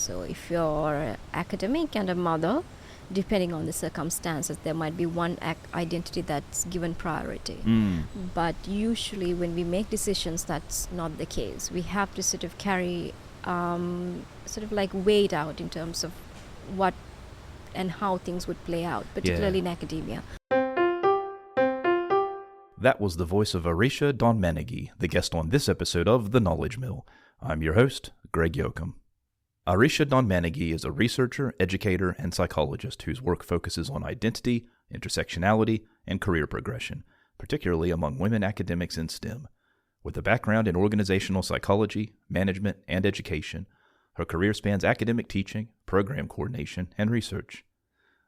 So if you're academic and a mother, depending on the circumstances, there might be one identity that's given priority. But usually when we make decisions, that's not the case. We have to sort of carry, weigh it out in terms of what and how things would play out, particularly in academia. That was the voice of Iresha Donmanige, the guest on this episode of The Knowledge Mill. I'm your host, Greg Yoakum. Iresha Donmanige is a researcher, educator, and psychologist whose work focuses on identity, intersectionality, and career progression, particularly among women academics in STEM. With a background in organizational psychology, management, and education, her career spans academic teaching, program coordination, and research.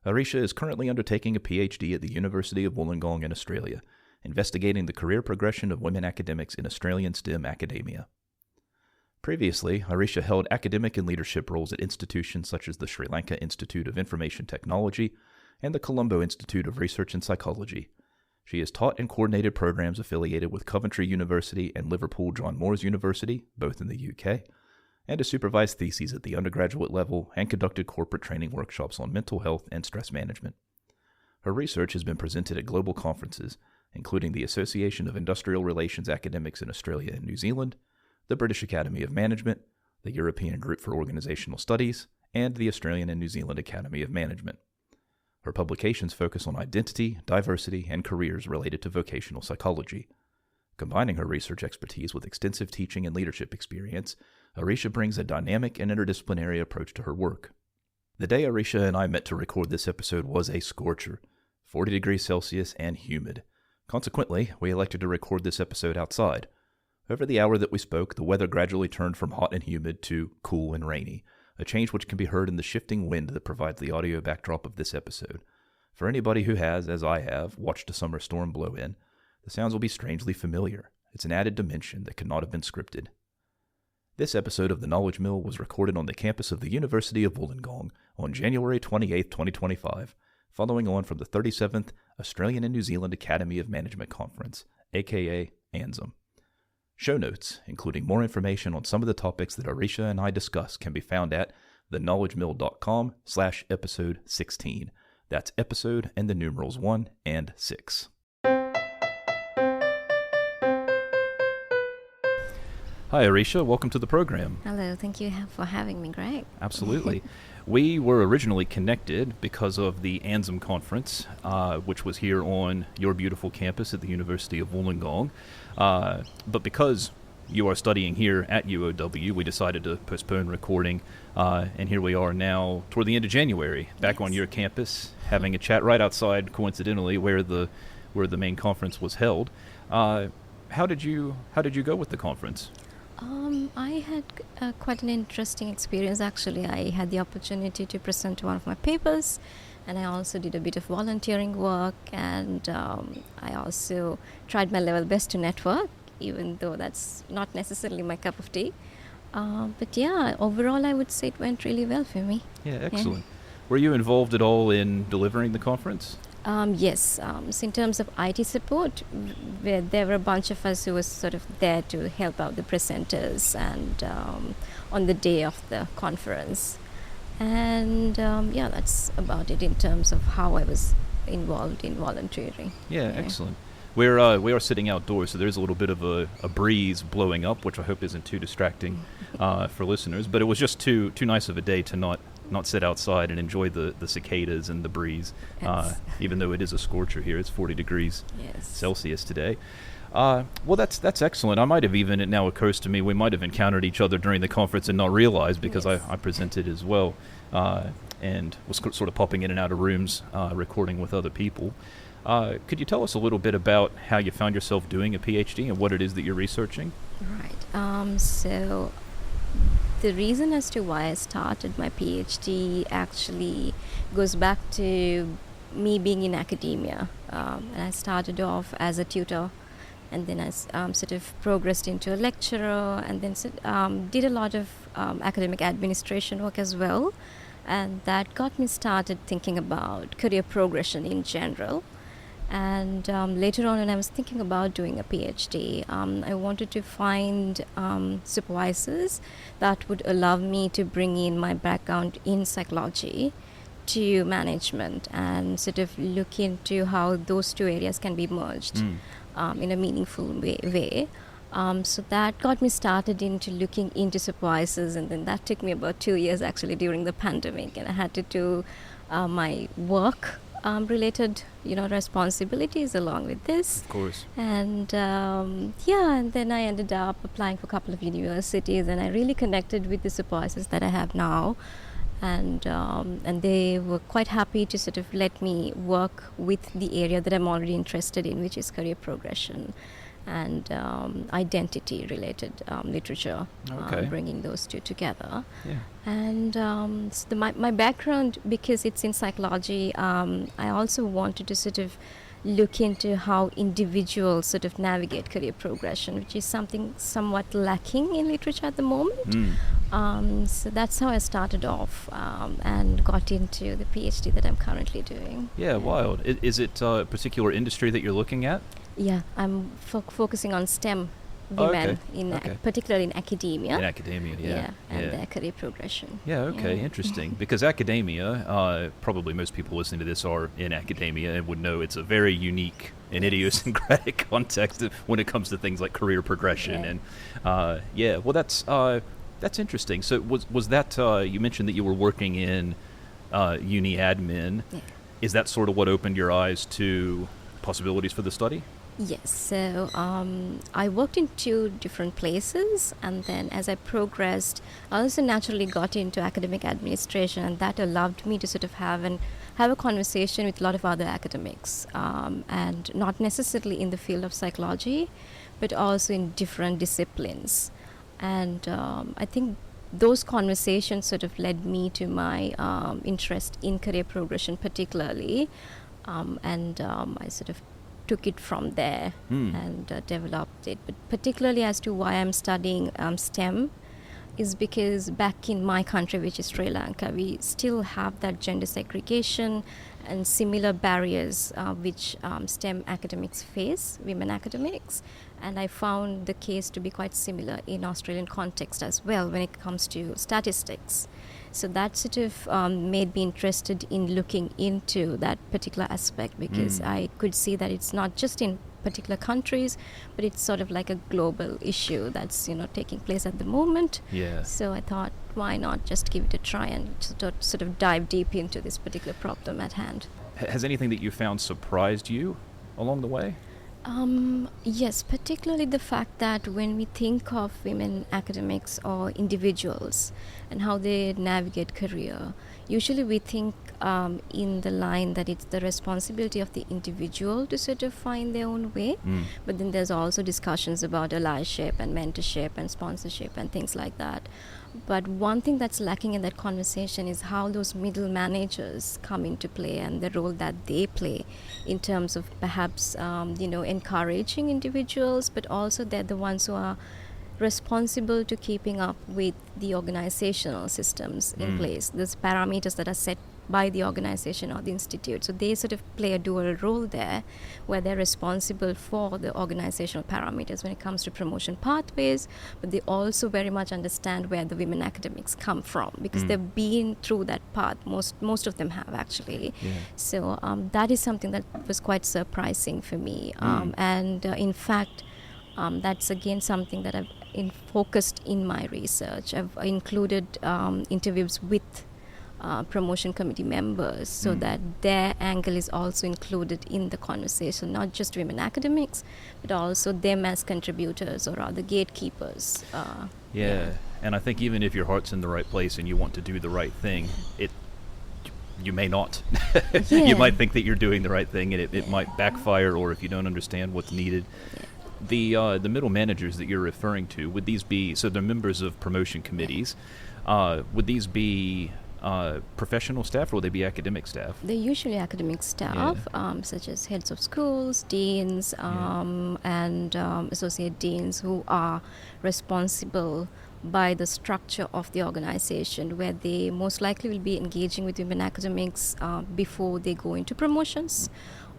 Iresha is currently undertaking a PhD at the University of Wollongong in Australia, investigating the career progression of women academics in Australian STEM academia. Previously, Iresha held academic and leadership roles at institutions such as the Sri Lanka Institute of Information Technology and the Colombo Institute of Research and Psychology. She has taught and coordinated programs affiliated with Coventry University and Liverpool John Moores University, both in the UK, and has supervised theses at the undergraduate level and conducted corporate training workshops on mental health and stress management. Her research has been presented at global conferences, including the Association of Industrial Relations Academics in Australia and New Zealand, the British Academy of Management, the European Group for Organisational Studies, and the Australian and New Zealand Academy of Management. Her publications focus on identity, diversity, and careers related to vocational psychology. Combining her research expertise with extensive teaching and leadership experience, Iresha brings a dynamic and interdisciplinary approach to her work. The day Iresha and I met to record this episode was a scorcher, 40 degrees Celsius and humid. Consequently, we elected to record this episode outside. Over the hour that we spoke, the weather gradually turned from hot and humid to cool and rainy, a change which can be heard in the shifting wind that provides the audio backdrop of this episode. For anybody who has, as I have, watched a summer storm blow in, the sounds will be strangely familiar. It's an added dimension that could not have been scripted. This episode of The Knowledge Mill was recorded on the campus of the University of Wollongong on January 28, 2025, following on from the 37th Australian and New Zealand Academy of Management Conference, aka ANZM. Show notes, including more information on some of the topics that Iresha and I discuss, can be found at theknowledgemill.com/episode 16. That's episode and the numerals 1 and 6. Hi, Iresha. Welcome to the program. Hello, thank you for having me, Greg. Absolutely. We were originally connected because of the ANZM conference, which was here on your beautiful campus at the University of Wollongong. But because you are studying here at UOW, we decided to postpone recording, and here we are now toward the end of January, back on your campus, having a chat right outside, coincidentally, where the main conference was held. How did you go with the conference? I had quite an interesting experience, actually. I had the opportunity to present one of my papers, and I also did a bit of volunteering work, and I also tried my level best to network, even though that's not necessarily my cup of tea. But yeah, overall I would say it went really well for me. Yeah, excellent. Yeah. Were you involved at all in delivering the conference? Yes. So in terms of IT support, there were a bunch of us who was sort of there to help out the presenters and on the day of the conference. And that's about it in terms of how I was involved in volunteering. Yeah, excellent. We are sitting outdoors, so there's a little bit of a breeze blowing up, which I hope isn't too distracting for listeners. But it was just too nice of a day to not sit outside and enjoy the cicadas and the breeze, even though it is a scorcher here. It's 40 degrees Celsius today. Well, that's excellent. I might have even, it now occurs to me, we might have encountered each other during the conference and not realized, because I presented as well, and was sort of popping in and out of rooms, recording with other people. Could you tell us a little bit about how you found yourself doing a PhD and what it is that you're researching? Right. So the reason as to why I started my PhD actually goes back to me being in academia. And I started off as a tutor, and then I sort of progressed into a lecturer, and then did a lot of academic administration work as well. And that got me started thinking about career progression in general. And later on, when I was thinking about doing a PhD, I wanted to find supervisors that would allow me to bring in my background in psychology to management and sort of look into how those two areas can be merged in a meaningful way. So that got me started into looking into supervisors, and then that took me about 2 years actually during the pandemic, and I had to do my work related responsibilities along with this. Of course. And and then I ended up applying for a couple of universities, and I really connected with the supervisors that I have now, and they were quite happy to sort of let me work with the area that I'm already interested in, which is career progression and identity related literature. Okay. Bringing those two together. Yeah. And so my background, because it's in psychology, I also wanted to sort of look into how individuals sort of navigate career progression, which is something somewhat lacking in literature at the moment. So that's how I started off and got into the PhD that I'm currently doing. Yeah, wild. Is it a particular industry that you're looking at? Yeah, I'm focusing on STEM women, particularly in academia. In academia, yeah. And their career progression. Yeah, okay, interesting. Because academia, probably most people listening to this are in academia and would know it's a very unique and idiosyncratic context when it comes to things like career progression. And well, that's interesting. So was that, you mentioned that you were working in uni admin. Yeah. Is that sort of what opened your eyes to possibilities for the study? Yes, so I worked in 2 different places, and then as I progressed, I also naturally got into academic administration, and that allowed me to sort of have a conversation with a lot of other academics, and not necessarily in the field of psychology, but also in different disciplines. And I think those conversations sort of led me to my interest in career progression particularly, and I sort of took it from there and developed it. But particularly as to why I'm studying STEM is because back in my country, which is Sri Lanka, we still have that gender segregation and similar barriers which STEM academics face, women academics. And I found the case to be quite similar in Australian context as well when it comes to statistics. So that sort of made me interested in looking into that particular aspect, because I could see that it's not just in particular countries, but it's sort of like a global issue that's taking place at the moment. Yeah. So I thought, why not just give it a try and sort of dive deep into this particular problem at hand. Has anything that you found surprised you along the way? Yes, particularly the fact that when we think of women academics or individuals and how they navigate career, usually we think in the line that it's the responsibility of the individual to sort of find their own way. But then there's also discussions about allyship and mentorship and sponsorship and things like that. But one thing that's lacking in that conversation is how those middle managers come into play and the role that they play in terms of perhaps, encouraging individuals, but also they're the ones who are responsible to keeping up with the organizational systems in place. There's parameters that are set by the organization or the institute. So they sort of play a dual role there, where they're responsible for the organizational parameters when it comes to promotion pathways, but they also very much understand where the women academics come from, because they've been through that path. Most of them have actually. Yeah. So that is something that was quite surprising for me. And in fact, that's again something that I've focused in my research. I've included interviews with promotion committee members so that their angle is also included in the conversation, not just women academics, but also them as contributors or other gatekeepers. And I think even if your heart's in the right place and you want to do the right thing, you may not. You might think that you're doing the right thing, and it might backfire, or if you don't understand what's needed. The middle managers that you're referring to, would these be, so they're members of promotion committees, would these be professional staff, or would they be academic staff? They're usually academic staff, such as heads of schools, deans, and associate deans, who are responsible by the structure of the organization, where they most likely will be engaging with women academics before they go into promotions,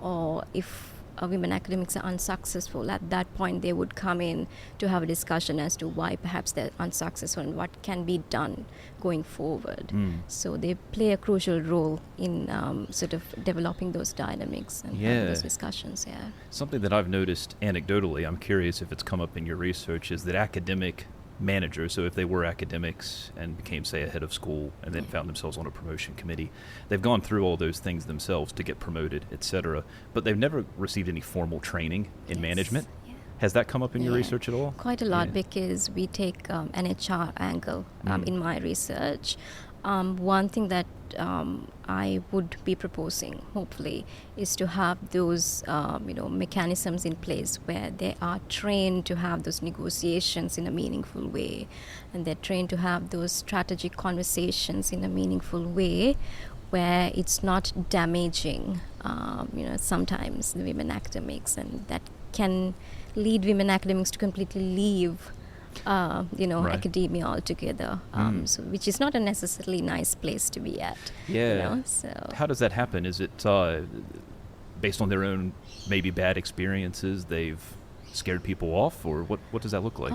or if women academics are unsuccessful, at that point they would come in to have a discussion as to why perhaps they're unsuccessful and what can be done going forward. So they play a crucial role in sort of developing those dynamics and having those discussions. Something that I've noticed anecdotally, I'm curious if it's come up in your research, is that academic managers, so if they were academics and became, say, a head of school and then found themselves on a promotion committee, they've gone through all those things themselves to get promoted, etc., but they've never received any formal training in management. Has that come up in your research at all? Quite a lot, because we take an HR angle in my research. One thing that I would be proposing, hopefully, is to have those mechanisms in place where they are trained to have those negotiations in a meaningful way, and they're trained to have those strategic conversations in a meaningful way, where it's not damaging, sometimes the women academics, and that can lead women academics to completely leave academia altogether, so, which is not a necessarily nice place to be at. So how does that happen? Is it based on their own maybe bad experiences, they've scared people off, or what does that look like?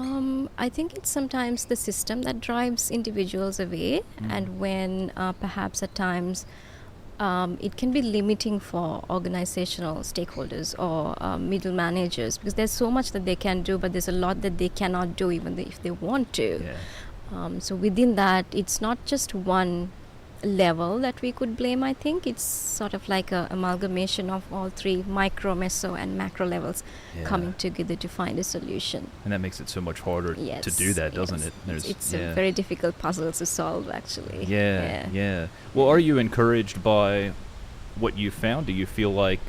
I think it's sometimes the system that drives individuals away, and when perhaps at times it can be limiting for organizational stakeholders or middle managers, because there's so much that they can do, but there's a lot that they cannot do even if they want to. So within that, it's not just one level that we could blame. I think it's sort of like a amalgamation of all three micro, meso and macro levels coming together to find a solution. And that makes it so much harder to do that, doesn't it? It's a very difficult puzzle to solve, actually. Well, are you encouraged by what you found? Do you feel like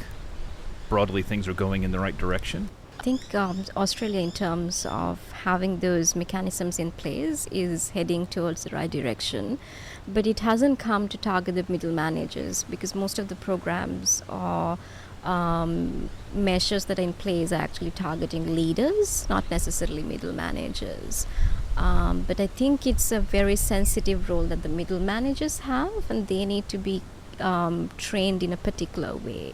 broadly things are going in the right direction? I think Australia, in terms of having those mechanisms in place, is heading towards the right direction. But it hasn't come to target the middle managers, because most of the programs or measures that are in place are actually targeting leaders, not necessarily middle managers. But I think it's a very sensitive role that the middle managers have, and they need to be trained in a particular way,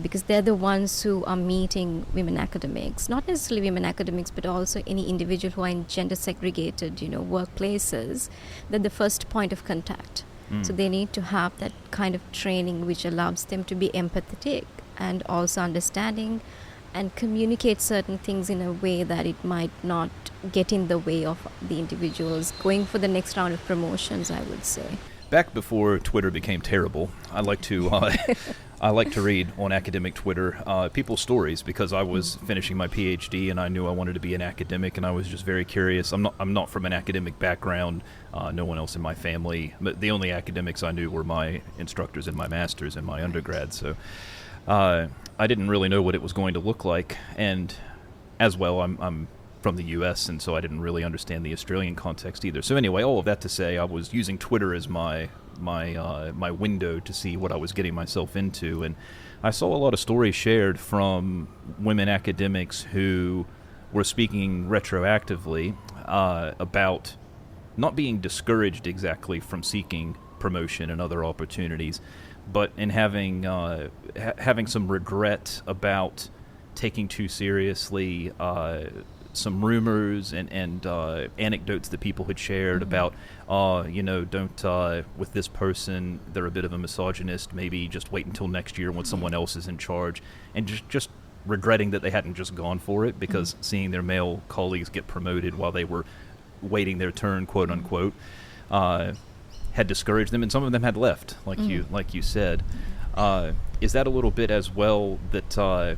because they're the ones who are meeting women academics, not necessarily women academics, but also any individual who are in gender segregated workplaces. They're the first point of contact. So they need to have that kind of training which allows them to be empathetic and also understanding and communicate certain things in a way that it might not get in the way of the individuals going for the next round of promotions, I would say. Back before Twitter became terrible, I like to read on academic Twitter people's stories, because I was finishing my PhD and I knew I wanted to be an academic, and I was just very curious. I'm not from an academic background. No one else in my family, but the only academics I knew were my instructors in my master's and my undergrad. So I didn't really know what it was going to look like, and as well, I'm from the U.S., and so I didn't really understand the Australian context either. So anyway, all of that to say, I was using Twitter as my window to see what I was getting myself into, and I saw a lot of stories shared from women academics who were speaking retroactively about not being discouraged exactly from seeking promotion and other opportunities, but in having some regret about taking too seriously some rumors and anecdotes that people had shared about, don't, with this person, they're a bit of a misogynist, maybe just wait until next year when someone else is in charge, and just regretting that they hadn't just gone for it, because seeing their male colleagues get promoted while they were waiting their turn, quote unquote, had discouraged them, and some of them had left, like you said. Is that a little bit as well that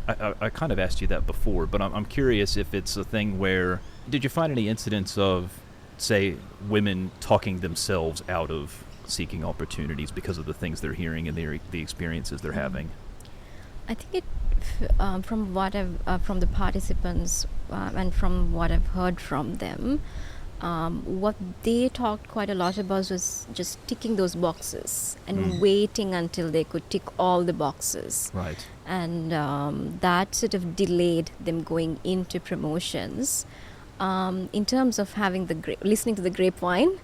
I kind of asked you that before, but I'm curious if it's a thing where, did you find any incidents of, say, women talking themselves out of seeking opportunities because of the things they're hearing and the experiences they're having? I think from what I've from the participants and from what I've heard from them, what they talked quite a lot about was just ticking those boxes and waiting until they could tick all the boxes. Right. And that sort of delayed them going into promotions. In terms of having listening to the grapevine,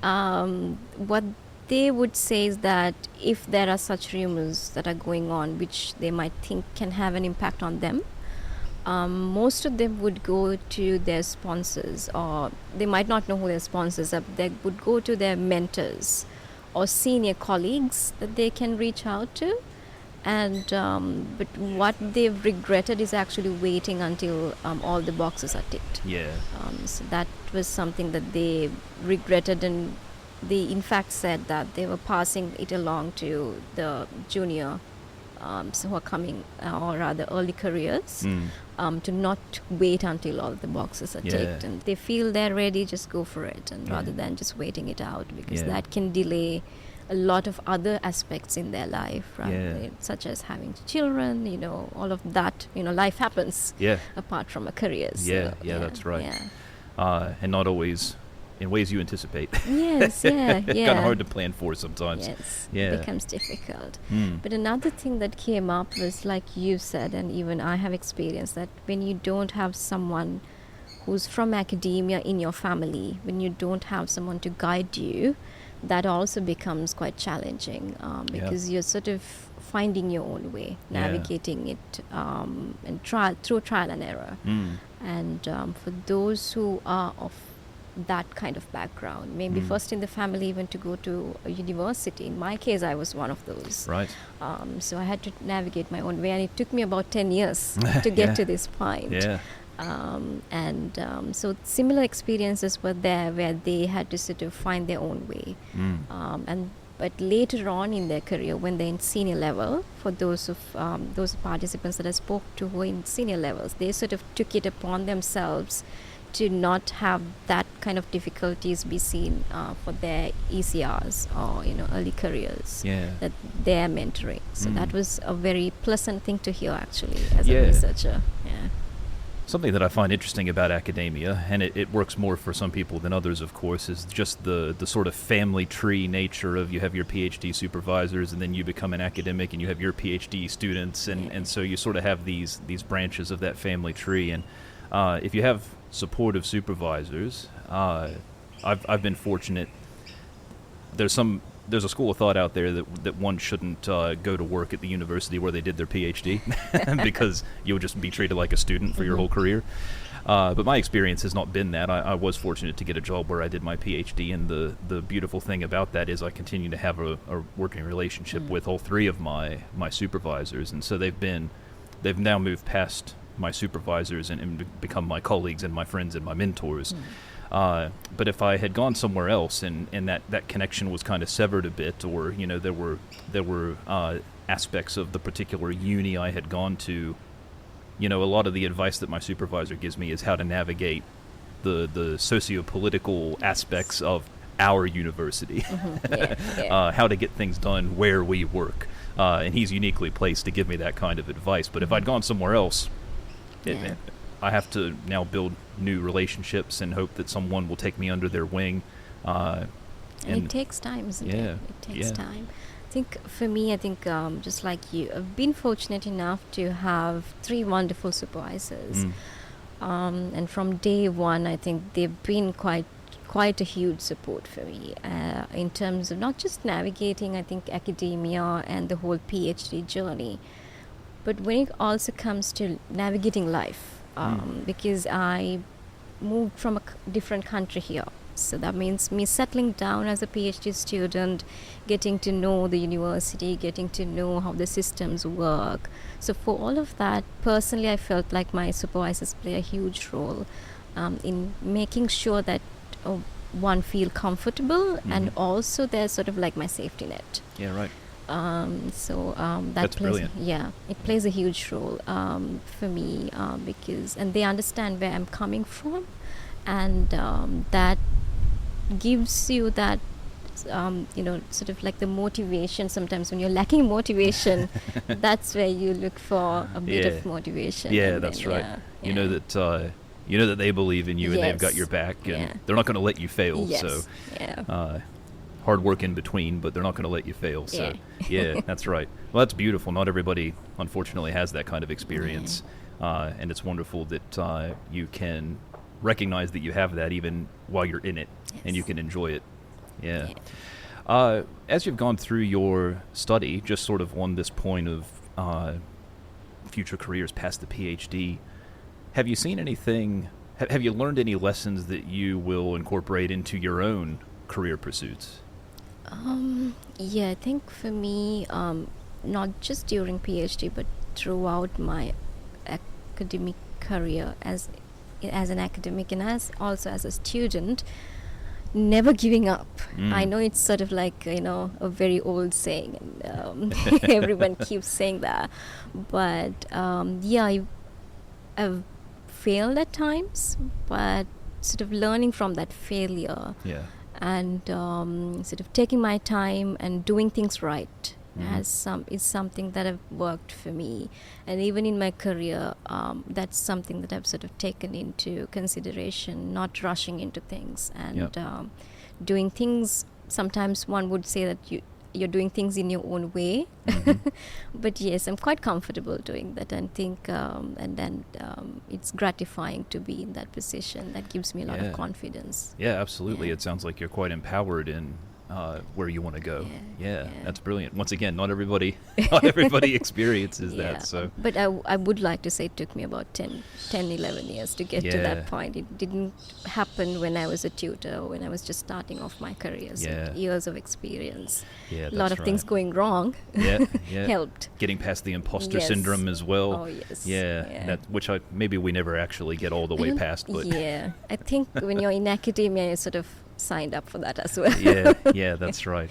what they would say that if there are such rumors that are going on, which they might think can have an impact on them, most of them would go to their sponsors, or they might not know who their sponsors are. They would go to their mentors or senior colleagues that they can reach out to. And but what they've regretted is actually waiting until all the boxes are ticked. Yeah. So that was something that they regretted, and they in fact said that they were passing it along to the junior who are coming, or rather early careers, to not wait until all the boxes are ticked. And they feel they're ready, just go for it, and rather than just waiting it out, because that can delay a lot of other aspects in their life, right? Such as having children, all of that. Life happens apart from a career. So, that's right. And not always in ways you anticipate. Yes, kind of hard to plan for sometimes. Yes, it becomes difficult. But another thing that came up was, like you said, and even I have experienced, that when you don't have someone who's from academia in your family, when you don't have someone to guide you, that also becomes quite challenging, because you're sort of finding your own way, navigating it, and through trial and error. And for those who are of that kind of background, maybe first in the family, even to go to a university. In my case, I was one of those. Right. So I had to navigate my own way, and it took me about 10 years to get to this point. So similar experiences were there, where they had to sort of find their own way. But later on in their career, when they're in senior level, for those participants that I spoke to who were in senior levels, they sort of took it upon themselves to not have that kind of difficulties be seen for their ECRs or early careers that they're mentoring. So that was a very pleasant thing to hear, actually, as a researcher. Something that I find interesting about academia, and it works more for some people than others, of course, is just the sort of family tree nature of, you have your PhD supervisors, and then you become an academic and you have your PhD students, and so you sort of have these branches of that family tree. And if you have supportive supervisors, I've been fortunate. There's a school of thought out there that one shouldn't go to work at the university where they did their PhD because you'll just be treated like a student for your whole career. But my experience has not been that. I was fortunate to get a job where I did my PhD, and the beautiful thing about that is I continue to have a working relationship with all three of my supervisors, and so they've now moved past my supervisors and become my colleagues and my friends and my mentors. But if I had gone somewhere else and that connection was kind of severed a bit, or there were aspects of the particular uni I had gone to, a lot of the advice that my supervisor gives me is how to navigate the socio-political aspects of our university, how to get things done where we work, and he's uniquely placed to give me that kind of advice. But if I'd gone somewhere else, I have to now build new relationships and hope that someone will take me under their wing. And it takes time, isn't it? It takes time. I think for me, just like you, I've been fortunate enough to have 3 wonderful supervisors. And from day one, I think they've been quite a huge support for me in terms of not just navigating, I think, academia and the whole PhD journey, but when it also comes to navigating life. Because I moved from a different country here. So that means me settling down as a PhD student, getting to know the university, getting to know how the systems work. So for all of that, personally, I felt like my supervisors play a huge role in making sure that one feel comfortable, and also they're sort of like my safety net. Yeah, right. That's plays brilliant. It plays a huge role for me, because they understand where I'm coming from, and that gives you that sort of like the motivation. Sometimes when you're lacking motivation, that's where you look for a bit of motivation. That's right. You know that they believe in you, and they've got your back, and they're not going to let you fail. Hard work in between, but they're not going to let you fail. So that's right. Well, that's beautiful. Not everybody, unfortunately, has that kind of experience, and it's wonderful that you can recognize that you have that even while you're in it, and you can enjoy it. As you've gone through your study, just sort of on this point of future careers past the PhD, have you seen anything, have you learned any lessons that you will incorporate into your own career pursuits? Yeah, I think for me, not just during PhD, but throughout my academic career as an academic and as also as a student, never giving up. I know it's sort of like, a very old saying, and everyone keeps saying that. But I've failed at times, but sort of learning from that failure and sort of taking my time and doing things right is something that have worked for me. And even in my career, that's something that I've sort of taken into consideration, not rushing into things and doing things. Sometimes one would say that you're doing things in your own way. But yes, I'm quite comfortable doing that, and think and then it's gratifying to be in that position. That gives me a lot of confidence. Yeah, absolutely. It sounds like you're quite empowered in where you want to go. Yeah, that's brilliant. Once again, not everybody experiences that. So, but I would like to say it took me about 10, 11 years to get to that point. It didn't happen when I was a tutor, when I was just starting off my career. So years of experience. A lot of things going wrong helped. Getting past the imposter syndrome as well. Oh, yes. That, which maybe we never actually get all the way past. But I think when you're in academia, you sort of signed up for that as well. That's right.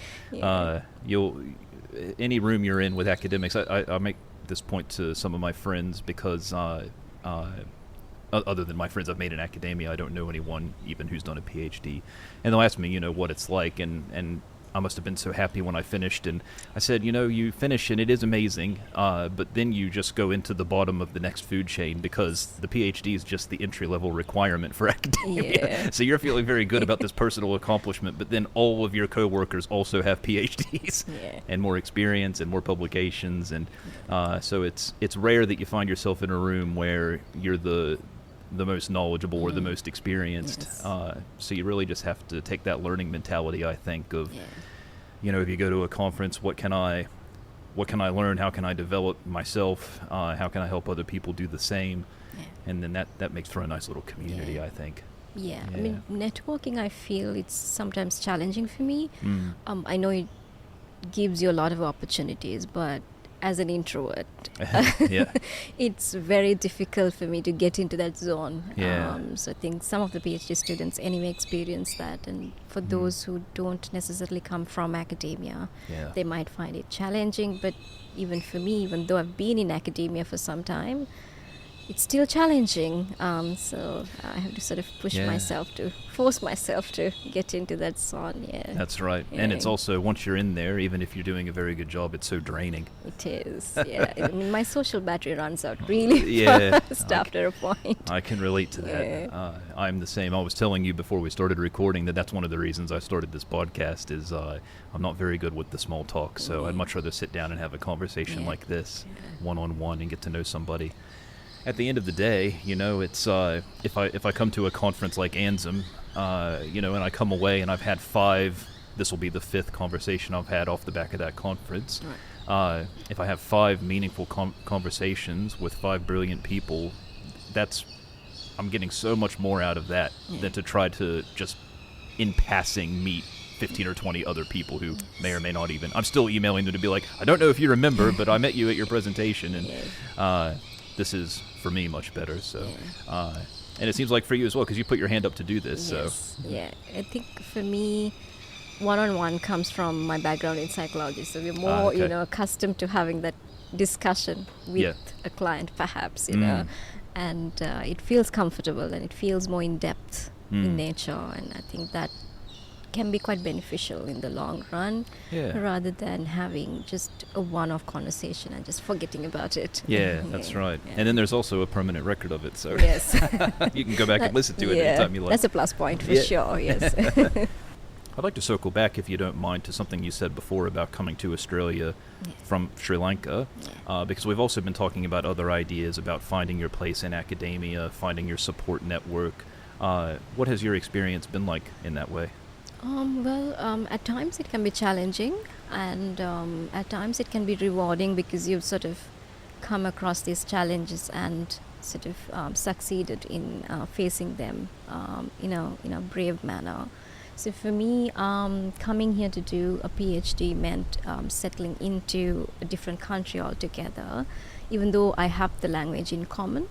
Any room you're in with academics, I make this point to some of my friends because other than my friends I've made in academia, I don't know anyone even who's done a PhD, and they'll ask me, what it's like, and I must have been so happy when I finished, and I said, you finish and it is amazing, but then you just go into the bottom of the next food chain because the PhD is just the entry-level requirement for academia. So you're feeling very good about this personal accomplishment, but then all of your coworkers also have PhDs and more experience and more publications, and so it's rare that you find yourself in a room where you're the most knowledgeable or the most experienced. So you really just have to take that learning mentality, I think, of if you go to a conference, what can I learn, how can I develop myself, how can I help other people do the same, and then that makes for a nice little community, I think. I mean, networking, I feel it's sometimes challenging for me. I know it gives you a lot of opportunities, but as an introvert, it's very difficult for me to get into that zone. So I think some of the PhD students anyway experience that, and for those who don't necessarily come from academia, they might find it challenging. But even for me, even though I've been in academia for some time, it's still challenging. So I have to sort of force myself to get into that zone. That's right. And it's also, once you're in there, even if you're doing a very good job, it's so draining. It is. I mean, my social battery runs out really fast after a point. I can relate to that. I'm the same. I was telling you before we started recording that's one of the reasons I started this podcast is I'm not very good with the small talk. So I'd much rather sit down and have a conversation like this, one-on-one, and get to know somebody. At the end of the day, it's if I come to a conference like ANSM, and I come away and I've had 5, this will be the 5th conversation I've had off the back of that conference. If I have 5 meaningful conversations with 5 brilliant people, I'm getting so much more out of that than to try to just in passing meet 15 or 20 other people who may or may not even. I'm still emailing them to be like, I don't know if you remember, but I met you at your presentation, and this is for me much better. So, and it seems like for you as well, because you put your hand up to do this. So I think for me, one-on-one comes from my background in psychology. So we're more accustomed to having that discussion with a client, perhaps, and it feels comfortable and it feels more in depth in nature, and I think that can be quite beneficial in the long run, rather than having just a one-off conversation and just forgetting about it. That's right. And then there's also a permanent record of it, so you can go back and listen to it anytime you like. That's a plus point for sure. I'd like to circle back, if you don't mind, to something you said before about coming to Australia from Sri Lanka, because we've also been talking about other ideas about finding your place in academia, finding your support network. What has your experience been like in that way? At times it can be challenging, and at times it can be rewarding because you've sort of come across these challenges and sort of succeeded in facing them in a brave manner. So for me, coming here to do a PhD meant settling into a different country altogether. Even though I have the language in common,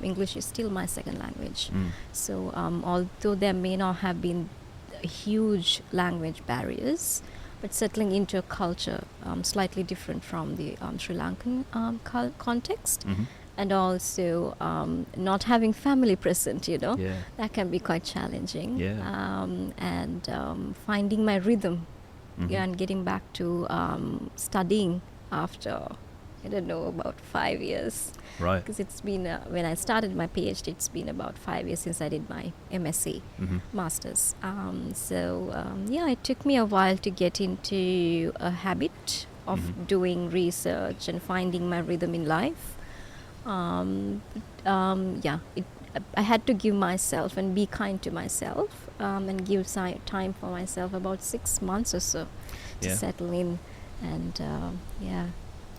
English is still my second language. So although there may not have been huge language barriers, but settling into a culture slightly different from the Sri Lankan context, and also not having family present, that can be quite challenging. And finding my rhythm, and getting back to studying after, I don't know, about 5 years. Right. Because it's been, when I started my PhD, it's been about 5 years since I did my MSc, Masters. It took me a while to get into a habit of doing research and finding my rhythm in life. I had to give myself and be kind to myself and give time for myself, about 6 months or so, to settle in. And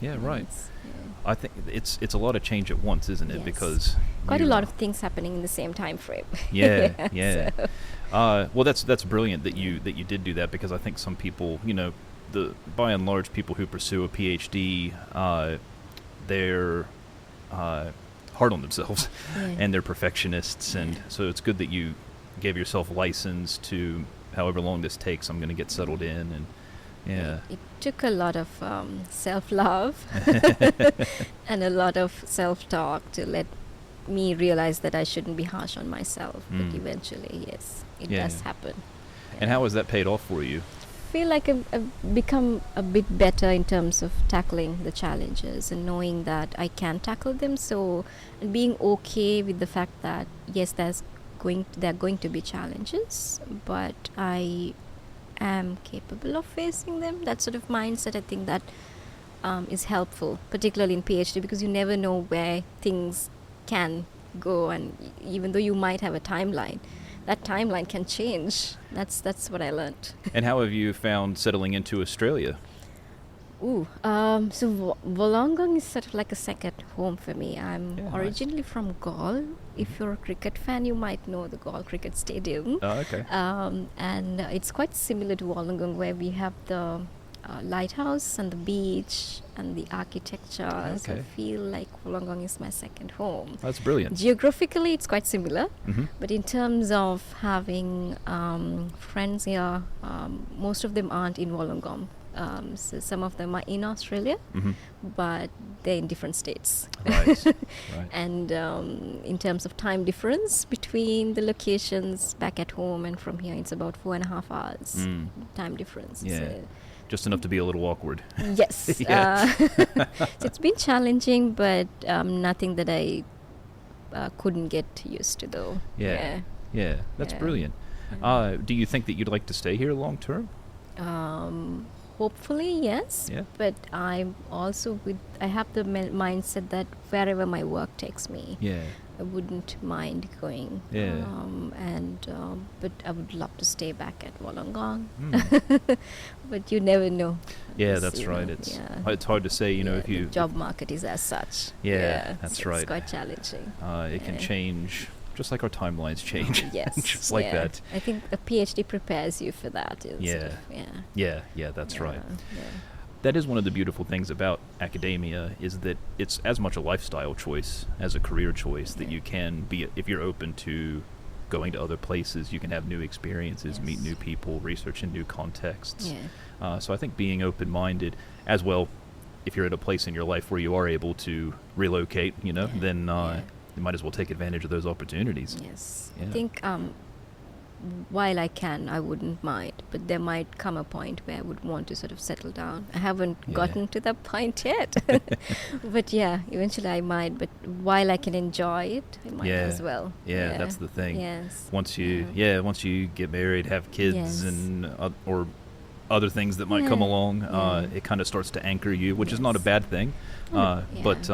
Yeah, right. I think it's a lot of change at once, isn't it? Yes. Because quite a lot of things happening in the same time frame. Yeah. Well, that's brilliant that you did do that, because I think some people, by and large, people who pursue a PhD, they're hard on themselves, and they're perfectionists, and so it's good that you gave yourself license to, however long this takes, I'm going to get settled in. And it took a lot of self-love and a lot of self-talk to let me realize that I shouldn't be harsh on myself. But eventually, yes, it does happen. And how has that paid off for you? I feel like I've become a bit better in terms of tackling the challenges and knowing that I can tackle them. So, and being okay with the fact that, yes, there are going to be challenges, but I am capable of facing them. That sort of mindset, I think that is helpful, particularly in PhD, because you never know where things can go, and even though you might have a timeline, that timeline can change. That's what I learned. And how have you found settling into Australia? So Wollongong is sort of like a second home for me. I'm originally from Galle. If you're a cricket fan, you might know the Galle Cricket Stadium. Oh, okay. And it's quite similar to Wollongong, where we have the lighthouse and the beach and the architecture. Okay. So I feel like Wollongong is my second home. That's brilliant. Geographically, it's quite similar, but in terms of having friends here, most of them aren't in Wollongong. So some of them are in Australia, but they're in different states. Right. And in terms of time difference between the locations back at home and from here, it's about 4.5 hours time difference. Yeah. So Just enough to be a little awkward. yes. So it's been challenging, but nothing that I couldn't get used to, though. Yeah. That's brilliant. Do you think that you'd like to stay here long term? Hopefully, yes. Yeah. But I'm also I have the mindset that wherever my work takes me, I wouldn't mind going. Yeah. But I would love to stay back at Wollongong. But you never know. Yeah, that's right. It's hard to say, if you... The job market is as such. That's so right. It's quite challenging. It can change, just like our timelines change. Yes. Just like that. I think a PhD prepares you for that. Yeah, that's right. That is one of the beautiful things about academia, is that it's as much a lifestyle choice as a career choice, that you can be, if you're open to going to other places, you can have new experiences, meet new people, research in new contexts. So I think being open-minded, as well, if you're at a place in your life where you are able to relocate, then you might as well take advantage of those opportunities. Yes. I think while I can, I wouldn't mind, but there might come a point where I would want to sort of settle down. I haven't gotten to that point yet. But eventually I might, but while I can enjoy it, I might as well. Yeah, that's the thing. Yes. Once you get married, have kids, and or other things that might come along, it kind of starts to anchor you, which is not a bad thing. But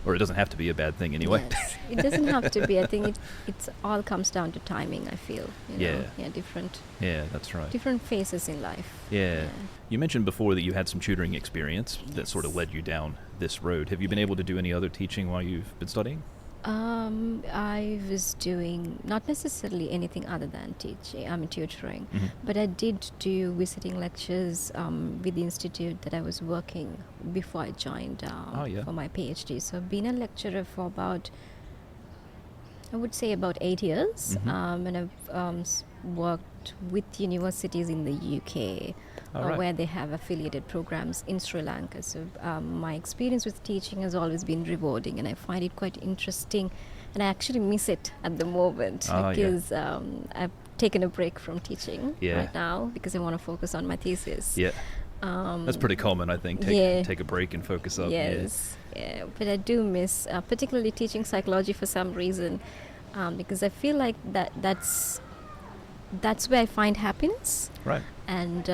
Or it doesn't have to be a bad thing anyway. Yes, it doesn't have to be. I think it's all comes down to timing, I feel. Yeah, different Yeah, that's right. different phases in life. Yeah. You mentioned before that you had some tutoring experience that Yes. sort of led you down this road. Have you been able to do any other teaching while you've been studying? I was doing not necessarily anything other than tutoring, but I did do visiting lectures with the institute that I was working before I joined for my PhD. So I've been a lecturer for I would say about 8 years, and I've worked with universities in the UK where they have affiliated programs in Sri Lanka. So my experience with teaching has always been rewarding, and I find it quite interesting, and I actually miss it at the moment because I've taken a break from teaching right now because I want to focus on my thesis. Yeah. That's pretty common, I think. Take a break and focus up. Yes. Yeah, but I do miss particularly teaching psychology for some reason, because I feel like that's where I find happiness. Right. And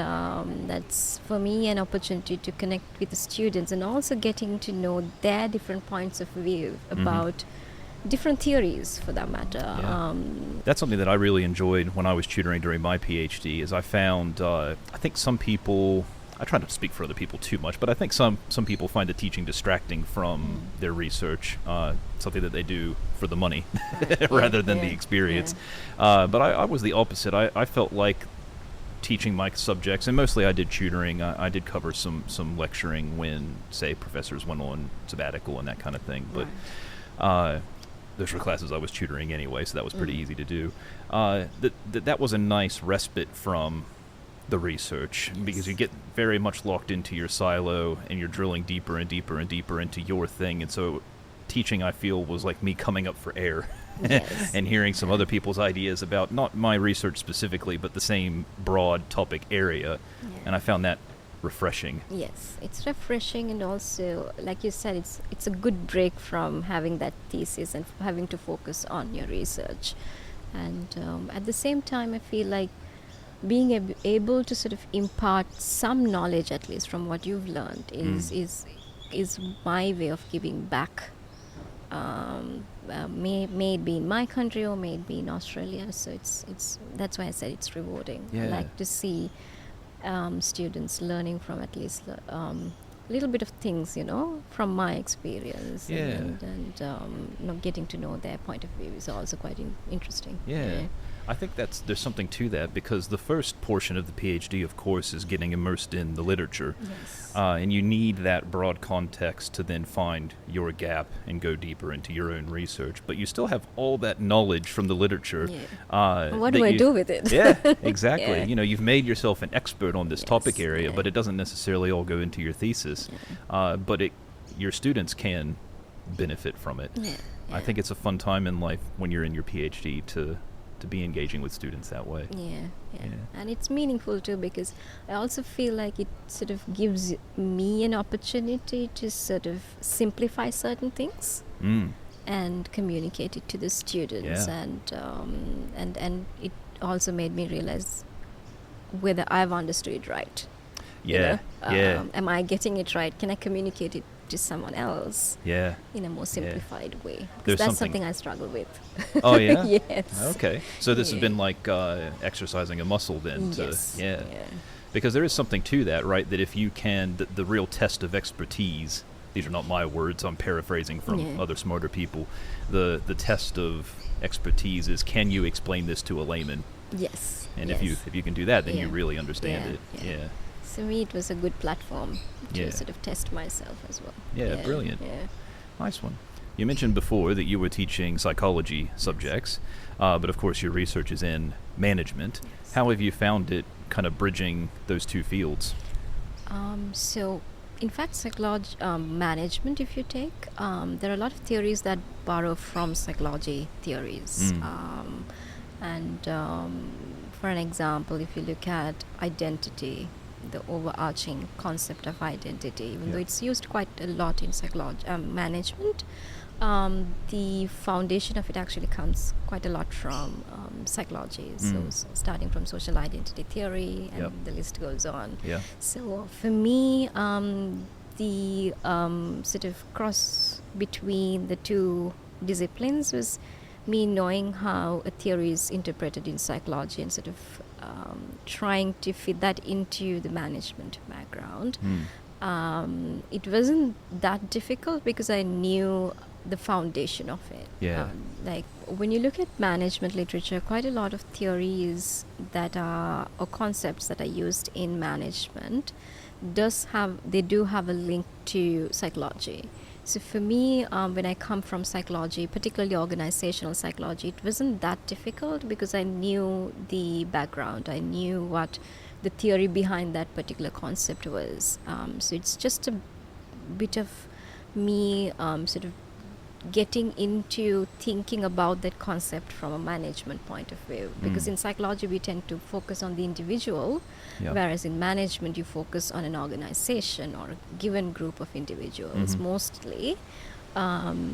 that's for me an opportunity to connect with the students and also getting to know their different points of view about different theories, for that matter. Yeah. That's something that I really enjoyed when I was tutoring during my PhD. Is I found I think some people. I try not to speak for other people too much, but I think some people find the teaching distracting from their research, something that they do for the money rather than the experience. Yeah. But I was the opposite. I felt like teaching my subjects, and mostly I did tutoring. I did cover some lecturing when, say, professors went on sabbatical and that kind of thing. But those were classes I was tutoring anyway, so that was pretty easy to do. That was a nice respite from the research, because you get very much locked into your silo and you're drilling deeper and deeper and deeper into your thing. And so teaching, I feel, was like me coming up for air and hearing some other people's ideas about not my research specifically, but the same broad topic area. Yeah. And I found that refreshing. Yes, it's refreshing, and also, like you said, it's a good break from having that thesis and having to focus on your research. And at the same time, I feel like being able to sort of impart some knowledge, at least from what you've learned, is my way of giving back. May it be in my country or may it be in Australia. So it's that's why I said it's rewarding. Yeah. I like to see students learning from at least a little bit of things, from my experience. Yeah. And getting to know their point of view is also quite interesting. Yeah. I think there's something to that, because the first portion of the PhD, of course, is getting immersed in the literature. Yes. And you need that broad context to then find your gap and go deeper into your own research. But you still have all that knowledge from the literature. Yeah. What do I do with it? Yeah, exactly. Yeah. You've made yourself an expert on this topic area, Yeah. but it doesn't necessarily all go into your thesis. Yeah. But your students can benefit from it. Yeah. I think it's a fun time in life when you're in your PhD to be engaging with students that way. Yeah. And it's meaningful too, because I also feel like it sort of gives me an opportunity to sort of simplify certain things and communicate it to the students. Yeah. And it also made me realize whether I've understood it right. Yeah. Am I getting it right? Can I communicate it to someone else in a more simplified way? Because that's something I struggle with. Oh, yeah? Yes. Okay. So this has been like exercising a muscle then. Yes. Yeah. Because there is something to that, right? That if you can, the real test of expertise, these are not my words, I'm paraphrasing from other smarter people, the test of expertise is, can you explain this to a layman? Yes. And if you can do that, then you really understand it. Yeah. To me, it was a good platform to sort of test myself as well. Yeah, brilliant. Yeah. Nice one. You mentioned before that you were teaching psychology subjects, but of course your research is in management. Yes. How have you found it kind of bridging those two fields? So, in fact, psychology management, if you take, there are a lot of theories that borrow from psychology theories. For an example, if you look at identity, the overarching concept of identity, even though it's used quite a lot in psychology management, the foundation of it actually comes quite a lot from psychology. So starting from social identity theory, and the list goes on. So for me, the sort of between the two disciplines was me knowing how a theory is interpreted in psychology and sort of trying to fit that into the management background. It wasn't that difficult because I knew the foundation of it. Yeah. Like when you look at management literature, quite a lot of theories that are or concepts that are used in management do have a link to psychology. So for me, when I come from psychology, particularly organizational psychology, it wasn't that difficult because I knew the background. I knew what the theory behind that particular concept was. So it's just a bit of me sort of getting into thinking about that concept from a management point of view, because in psychology we tend to focus on the individual, whereas in management you focus on an organization or a given group of individuals mostly.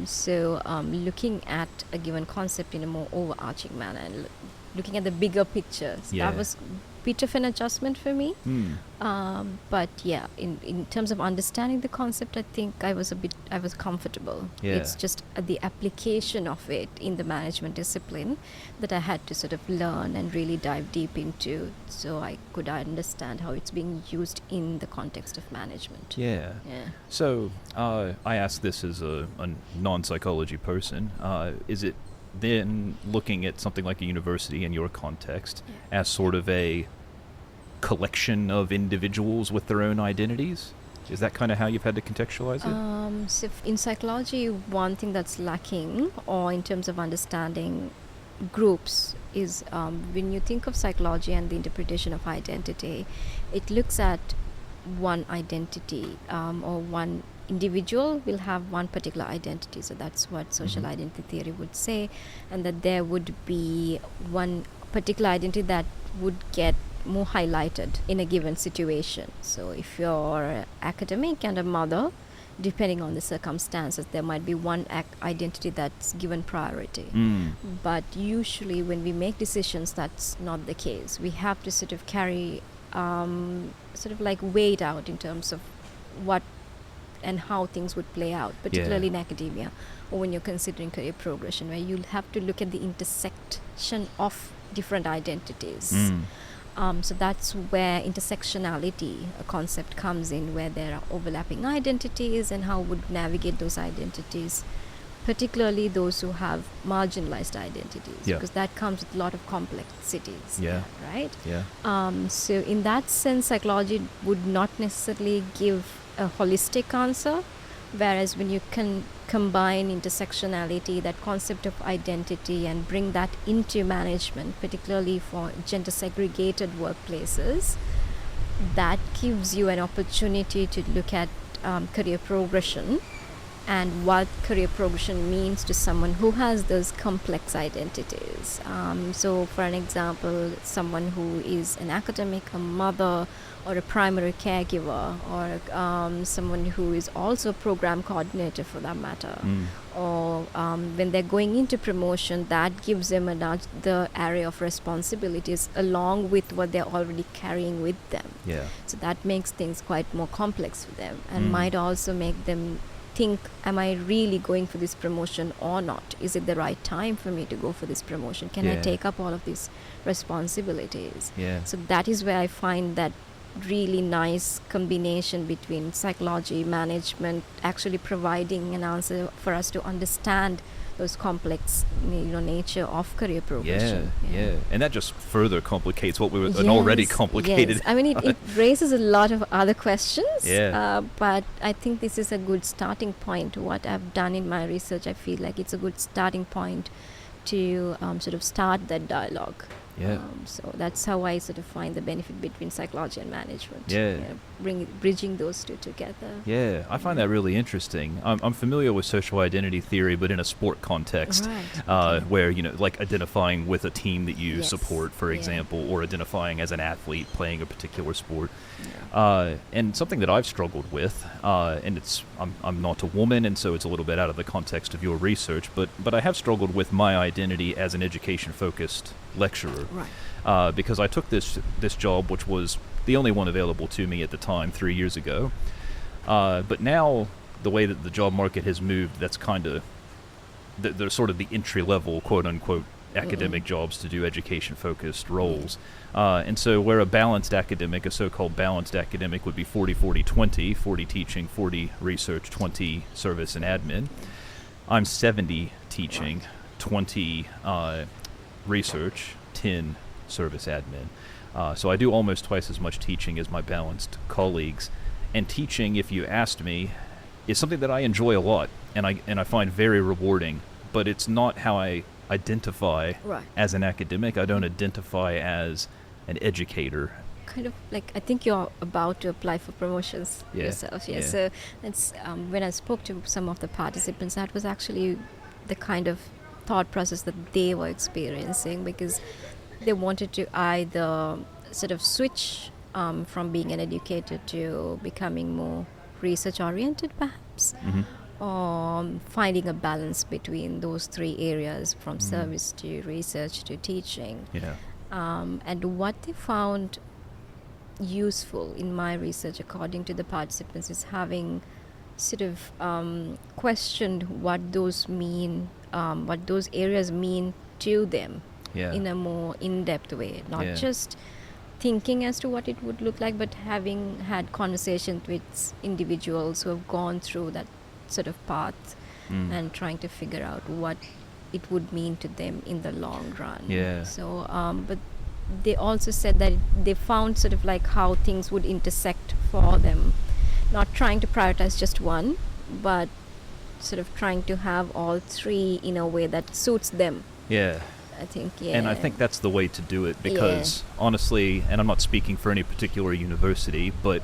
So looking at a given concept in a more overarching manner and looking at the bigger picture, that was a bit of an adjustment for me. But yeah, in terms of understanding the concept, I think I was comfortable. It's just the application of it in the management discipline that I had to sort of learn and really dive deep into, so I could understand how it's being used in the context of management. So I ask this as a non-psychology person. Is it then looking at something like a university in your context as sort of a collection of individuals with their own identities? Is that kind of how you've had to contextualize it? So in psychology, one thing that's lacking, or in terms of understanding groups, is when you think of psychology and the interpretation of identity, it looks at one identity, or one individual will have one particular identity. So that's what social identity theory would say, and that there would be one particular identity that would get more highlighted in a given situation. So if you're an academic and a mother, depending on the circumstances, there might be one identity that's given priority. But usually when we make decisions, that's not the case. We have to sort of carry sort of like weigh it out in terms of what and how things would play out, particularly in academia, or when you're considering career progression, where you'll have to look at the intersection of different identities. So that's where intersectionality, a concept, comes in, where there are overlapping identities and how would navigate those identities, particularly those who have marginalized identities, because that comes with a lot of complexities. Right? So in that sense, psychology would not necessarily give a holistic answer, whereas when you can combine intersectionality, that concept of identity, and bring that into management, particularly for gender segregated workplaces, that gives you an opportunity to look at career progression and what career progression means to someone who has those complex identities. So for an example, someone who is an academic, a mother, or a primary caregiver, or someone who is also a program coordinator for that matter, or when they're going into promotion, that gives them another area of responsibilities along with what they're already carrying with them. So that makes things quite more complex for them, and might also make them think, am I really going for this promotion or not? Is it the right time for me to go for this promotion? Can I take up all of these responsibilities? So that is where I find that really nice combination between psychology, management, actually providing an answer for us to understand those complex, nature of career progression. And that just further complicates what was an already complicated. I mean, it raises a lot of other questions. But I think this is a good starting point. What I've done in my research, I feel like it's a good starting point to sort of start that dialogue. So that's how I sort of find the benefit between psychology and management. Bridging those two together. I find that really interesting. I'm familiar with social identity theory, but in a sport context, where, like identifying with a team that you support, for example, or identifying as an athlete playing a particular sport. And something that I've struggled with, and I'm not a woman, and so it's a little bit out of the context of your research, but I have struggled with my identity as an education-focused lecturer. Because I took this job, which was the only one available to me at the time, 3 years ago. But now, the way that the job market has moved, that's kind of they're sort of the entry level, quote unquote, academic jobs to do education focused roles. And so where a so-called balanced academic would be 40-40-20, 40 teaching, 40 research, 20 service and admin. I'm 70 teaching, 20 research, 10 service admin. So I do almost twice as much teaching as my balanced colleagues. And teaching, if you asked me, is something that I enjoy a lot and I find very rewarding, but it's not how I identify as an academic. I don't identify as an educator. Kind of like, I think you're about to apply for promotions yourself. Yeah. So that's when I spoke to some of the participants, that was actually the kind of thought process that they were experiencing, because they wanted to either sort of switch from being an educator to becoming more research oriented perhaps, finding a balance between those three areas, from service to research to teaching. And what they found useful in my research, according to the participants, is having sort of questioned what those areas mean to them in a more in-depth way, not just thinking as to what it would look like, but having had conversations with individuals who have gone through that sort of path and trying to figure out what it would mean to them in the long run. So but they also said that they found sort of like how things would intersect for them, not trying to prioritize just one, but sort of trying to have all three in a way that suits them. I think, And I think that's the way to do it, because honestly, and I'm not speaking for any particular university, but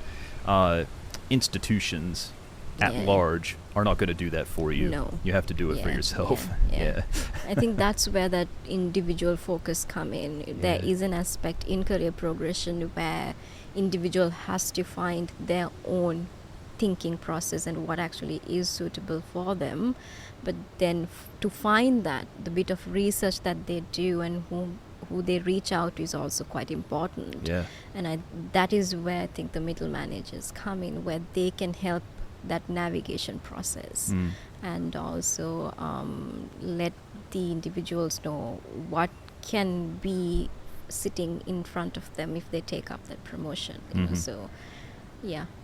institutions at large are not going to do that for you. No. You have to do it for yourself. I think that's where that individual focus come in. There is an aspect in career progression where individual has to find their own thinking process and what actually is suitable for them. But then to find that, the bit of research that they do and who they reach out to is also quite important. And that is where I think the middle managers come in, where they can help that navigation process and also let the individuals know what can be sitting in front of them if they take up that promotion. You know? So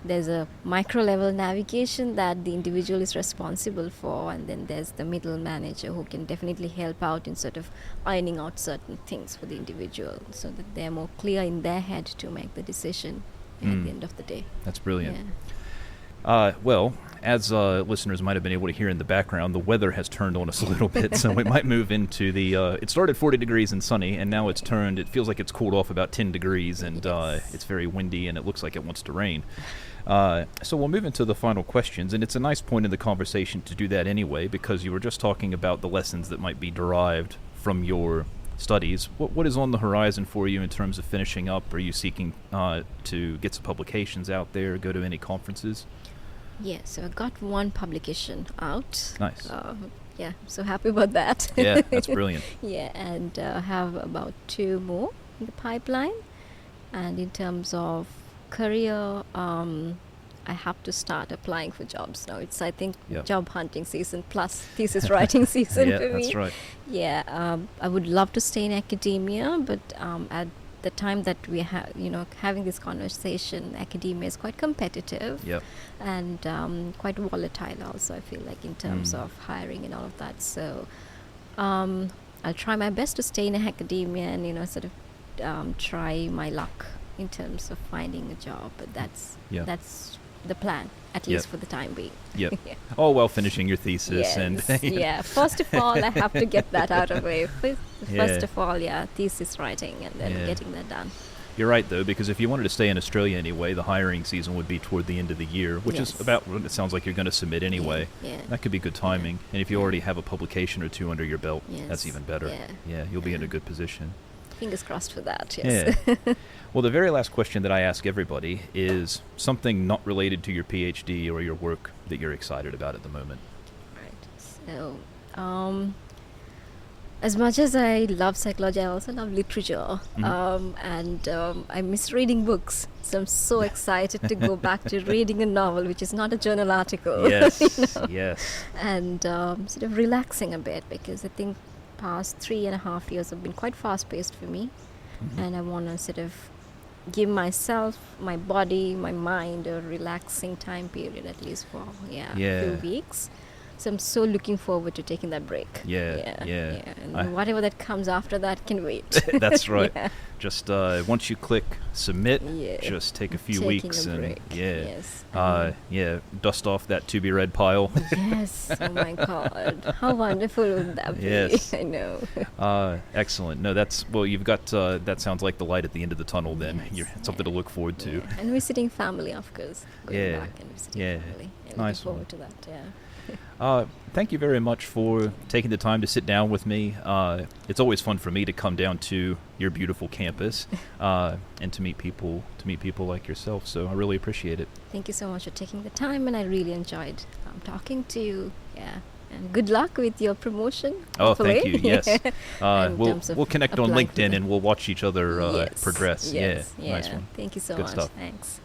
there's a micro level navigation that the individual is responsible for, and then there's the middle manager who can definitely help out in sort of ironing out certain things for the individual so that they're more clear in their head to make the decision at the end of the day. That's brilliant. Well, as listeners might have been able to hear in the background, the weather has turned on us a little bit, so we might move into the... it started 40 degrees and sunny, and now it feels like it's cooled off about 10 degrees, and it's very windy, and it looks like it wants to rain. So we'll move into the final questions, and it's a nice point in the conversation to do that anyway, because you were just talking about the lessons that might be derived from your studies. What is on the horizon for you in terms of finishing up? Are you seeking to get some publications out there, go to any conferences? So I got one publication out. Nice. So happy about that. That's brilliant. And have about 2 more in the pipeline. And in terms of career, I have to start applying for jobs now. It's, I think, job hunting season plus thesis writing season for me. That's right. I would love to stay in academia, but at the time that we have, having this conversation, academia is quite competitive and quite volatile also, I feel like, in terms of hiring and all of that. So I'll try my best to stay in academia and, sort of try my luck in terms of finding a job. But that's the plan, at least for the time being. All while finishing your thesis. First of all, I have to get that out of the way. First of all, thesis writing and then getting that done. You're right, though, because if you wanted to stay in Australia anyway, the hiring season would be toward the end of the year, which is about what it sounds like you're going to submit anyway. That could be good timing. And if you already have a publication or 2 under your belt, that's even better. You'll be in a good position. Fingers crossed for that, yes. Well, the very last question that I ask everybody is something not related to your PhD or your work that you're excited about at the moment. Right. So, As much as I love psychology, I also love literature. And I miss reading books. So I'm so excited to go back to reading a novel, which is not a journal article. Yes, yes. And sort of relaxing a bit, because I think past 3.5 years have been quite fast-paced for me. And I want to sort of give myself, my body, my mind a relaxing time period, at least for a few weeks. So I'm so looking forward to taking that break. Yeah. And whatever that comes after that can wait. That's right. Just once you click submit, just take a few weeks and dust off that to be read pile. Yes. Oh my God. How wonderful would that be? Yes. I know. Excellent. No, you've got that sounds like the light at the end of the tunnel then. Yes. Something to look forward to. Yeah. And visiting family, of course. Going back and visiting family. And Nice looking forward to that. Thank you very much for taking the time to sit down with me. It's always fun for me to come down to your beautiful campus and to meet people like yourself. So I really appreciate it. Thank you so much for taking the time, and I really enjoyed talking to you. Yeah. And good luck with your promotion. Oh, thank you. Yes. We'll connect on LinkedIn and we'll watch each other progress. Yes. Nice one. Thank you so Good much. stuff. Thanks.